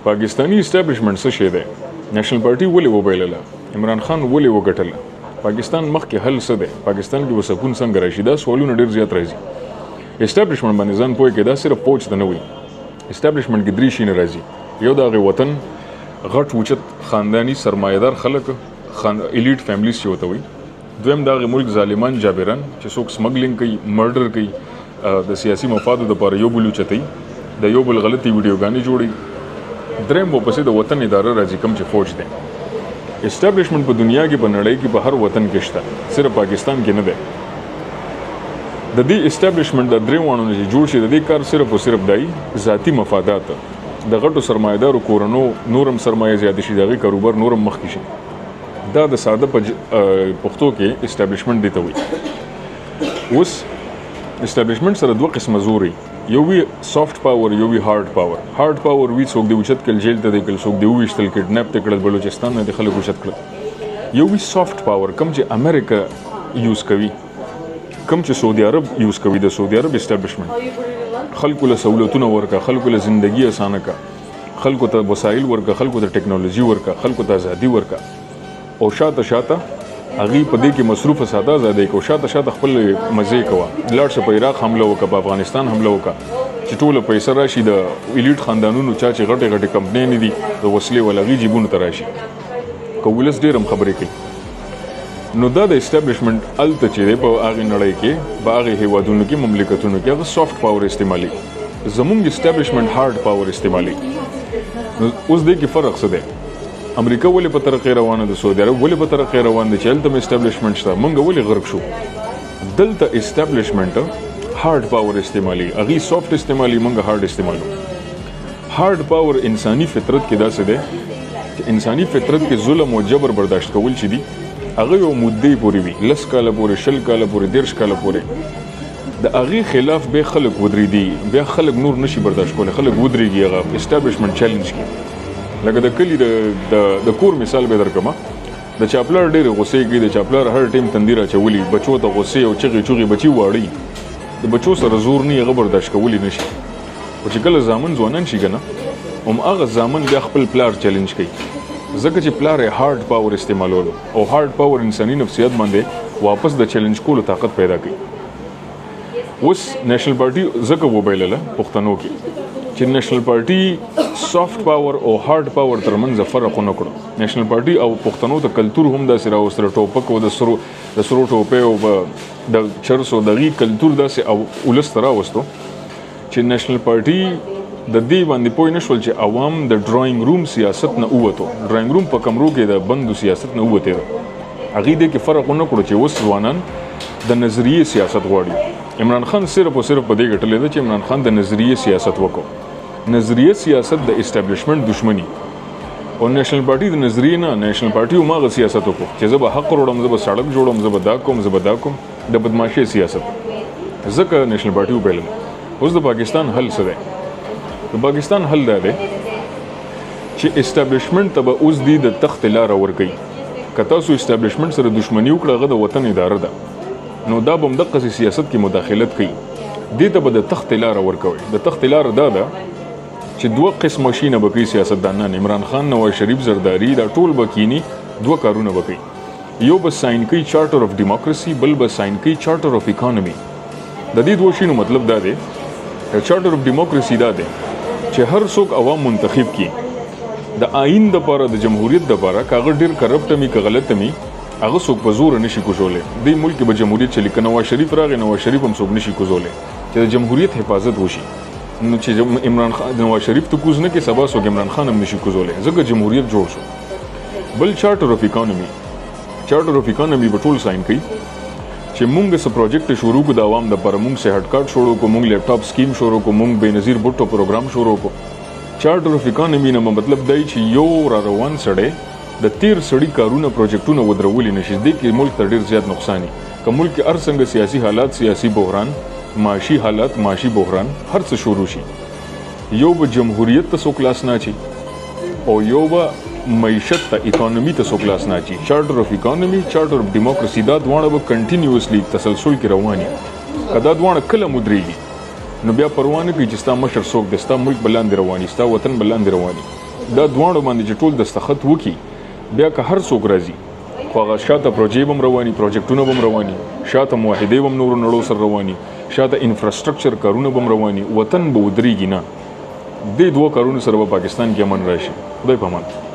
پاکستاني اسټبلشمنټ څه شی دی؟ نېشنل پارټي ولې وبایلله؟ عمران خان ولې وګټله؟ پاکستان مخکې حل څه دی؟ پاکستان کې به سکون څنګه راشي؟ دا سوالونه ډېر زیات راځي. اسټبلشمنټ باندې ځان پوه کړئ، دا صرف فوج ته نه وي. اسټبلشمنټ کې درې شیونه راځي. یو د هغې وطن غټ اوچت خانداني سرمایهدار خلک ایلیټ فیملیز چې ورته وایي. دویم د هغې ملک ظالمان جابران چې څوک سمګلینګ کوي، مرډر کوي، د سیاسي مفادو دپاره یو بل اوچتوي، د یو بل غلطي ویډیوګانې جوړوي. دریم ورپسې د وطن اداره راځي کوم چې فوج دی. اسټبلشمنټ په دنیا کې په نړۍ کې په هر وطن کې شته، صرف پاکستان کې نه دی. د دې اسټبلشمنټ د درې واړو نه چې جوړ شي، د دې کار صرف او صرف دی ذاتي مفادات، د غټو سرمایهدارو کورنو نورم سرمایه زیاتې شي، د هغې کاروبار نورم مخکې شي. دا د ساده پښتو کې اسټبلشمنټ دی ته وایي. اوس اسټبلشمنټ سره دوه قسمه زور وي، یو وی سافت پاور، یو وی هارد پاور. هارد پاور وی څوک دی اوچت کړل جیل ته دی کړل، څوک دی وویشتل کډناپ ته کړل، بلوچستان نه د خلک اوچت کړل. یو وی سافت پاور کوم چې امریکا یوز کوي، کوم چې سعودي عرب یوز کوي. د سعودي عرب اسټبلشمنټ خلکو له سہولتونه ورکا، خلکو له زندگی اسانه کا، خلکو ته وسایل ورکا، خلکو ته ټیکنالوژي ورکا، خلکو ته ازادي ورکا. او شاته هغه په دې کې مصروف ساده آزادۍ کو، شاته خپل مزه کوه. لاړ شه په عراق حمله وکړه، په افغانستان حمله وکړه، چې ټوله پیسې راشي د ایلیټ خاندانونو چا چې غټې کمپنۍ نه دي د وسلې ولغي جیبونو ته راشي. که ولس ډېر هم خبرې کوي، نو دا د اسټبلشمنټ هلته چې دی په هغې نړۍ کې، په هغې هیوادونو کې، مملکتونو کې هغه سافت پاور استعمالي. زمونږ اسټبلشمنټ هارد پاور استعمالي. نو اوس دې کې فرق څه دی؟ امریکا ولې په ترقۍ روانه ده، سعودي عرب ولې په ترقۍ روان ده چې هلته هم اسټبلشمنټ شته، موږ ولې غرق شو؟ دلته اسټبلشمنټ هارد پاور استعمالي، هغې سافت استعمالي، موږ هارد استعمالو. هارد پاور انساني فطرت کې داسې دی چې انساني فطرت کې ظلم او جبر برداشت کول چې دي هغه یو مودې پورې وي، 10 کاله پورې، 20 کاله پورې، 30 کاله پورې. د هغې خلاف بیا خلک ودرېدي، بیا خلک نور نشي برداشت کولی، خلک ودرېږي هغه اسټبلشمنټ چیلنج کې. لکه د کلي د کور مثال به درکمه، د چاپلار ډېرې غوسې کوي، د چاپلار هر ټیم تندیر اچولي، بچو ته غوسې او چغې چغې بچي واړي، د بچو سره زور نه هغه برداشت کولی نشي. خو چې کله زامن ځوانان شي که نه، هماغه زامن بیا خپل پلار چیلنج کوي، ځکه چې پلار یې هارد پاور استعمالولو، او هارد پاور انساني نفسیات باندې واپس د چیلنج کولو طاقت پیدا کوي. اوس نېشنل پارټي ځکه وبایلله پښتنو کې چې نېشنل پارټي سافت پاور او هارد پاور ترمنځ فرق ونه کړو. نېشنل پارټي او پښتنو ته کلتور هم داسې راوستل، ټوپک او د سرو ټوپۍ او د چرسو دغې کلتور داسې او ولس ته راوستو چې نېشنل پارټي د دې باندې پوه نه شول چې عوام د ډرایینګ روم سیاست نه ووتو. ډرایینګ روم په کمرو کې د بندو سیاست نه ووتې ده. هغې دې کې فرق ونه کړو چې اوس ځوانان د نظریې سیاست غواړي. عمران خان صرف او صرف په دې ګټلې ده چې عمران خان د نظریې سیاست وکړو. نظریه سیاست د اسټبلشمنټ دشمنی، او نېشنل پارټي د نظریې نه، نېشنل پارټي هماغه سیاست وکړو چې زه به حق وروړم، زه به سړک جوړم، زه به دا کوم، زه به دا کوم، د بدماشۍ سیاست. ځکه نېشنل پارټي وبایلله. اوس د پاکستان حل څه دی؟ د پاکستان حل دا دی چې اسټبلشمنټ ته به اوس دی د تخت لاره ورکوي. که تاسو اسټبلشمنټ سره دشمني وکړه، هغه د وطن اداره ده، نو دا به همدقسې سیاست کې مداخلت کوي. دې ته به د تخت لاره ورکوي. د تخت لاره دا ده چې دوه قسمه شي نه به کوي سیاستدانان، عمران خان، نواز شریف، زرداری، دا ټول به کینی، دوه کارونه به کوي. یو به ساین کوي چارټر اف ډیموکراسي، بل به ساین کوي چارټر اف اکانومي. د دې دوه شینو مطلب دا دی، چارټر اف ډیموکراسي دا دی چې هر څوک عوام منتخب کړي د آئین دپاره، د جمهوریت دپاره، که هغه ډېر کرپټ وي که غلط وي، هغه څوک په زوره نشي کوزولی. دې ملک به جمهوریت چلي. که نواز شریف راغی، نواز شریف هم څوک نشي کوزولی چې د جمهوریت حفاظت وشي. نو چې عمران خان نواز شریف ته کوز نه کې، سبا څوک عمران خان هم نشي کوزولی، ځکه جمهوریت جوړ شو. بل چارټر اف اکانومي، چارټر اف اکانومي به ټول ساین کوي چې مونږ څه پروجیکټ شروع کړو د عوام دپاره، مونږ صحت کارت شروع کړو، مونږ لیپټاپ سکیم شروع کړو، مونږ بېنظیر بوټو پروګرام شروع کړو. چارټر اف اکانومي نه مطلب دی چې یو را روان سړی د تیر سړي کارونه پروجیکټونه ودرولی نشي. دې کې ملک ته ډېر زیات نقصان وي. که ملک کې هر څنګه سیاسي حالات، سیاسي بحران، معاشي حالات، معاشي بحران، هر څه شروع شي، یو به جمهوریت ته څوک لاس نه اچي، او یو به معیشت ته، اکانومي ته څوک لاس نه اچي. چارټر اف اکانومي، چارټر اف ډیموکراسي، دا دواړه به کنټینیوسلی تسلسل کې روان وي. که دا دواړه کله مدرېږي، نو بیا پروا نه کوي چې ستا مشر څوک دی، ستا ملک به لاندې روان وي، ستا وطن به لاندې روان وي. دا دواړو باندې چې ټول دستخط وکي بیا که هر څوک راځي خو هغه شاته پروژې هم رواني پروجیکټونه هم رواني شاته موحدې هم نورو نړو سره رواني شاته انفراستراکچر کارونه هم رواني وطن به ودرېږي نه دې دوه کارونو سره به پاکستان کې امن راشي خدای په امان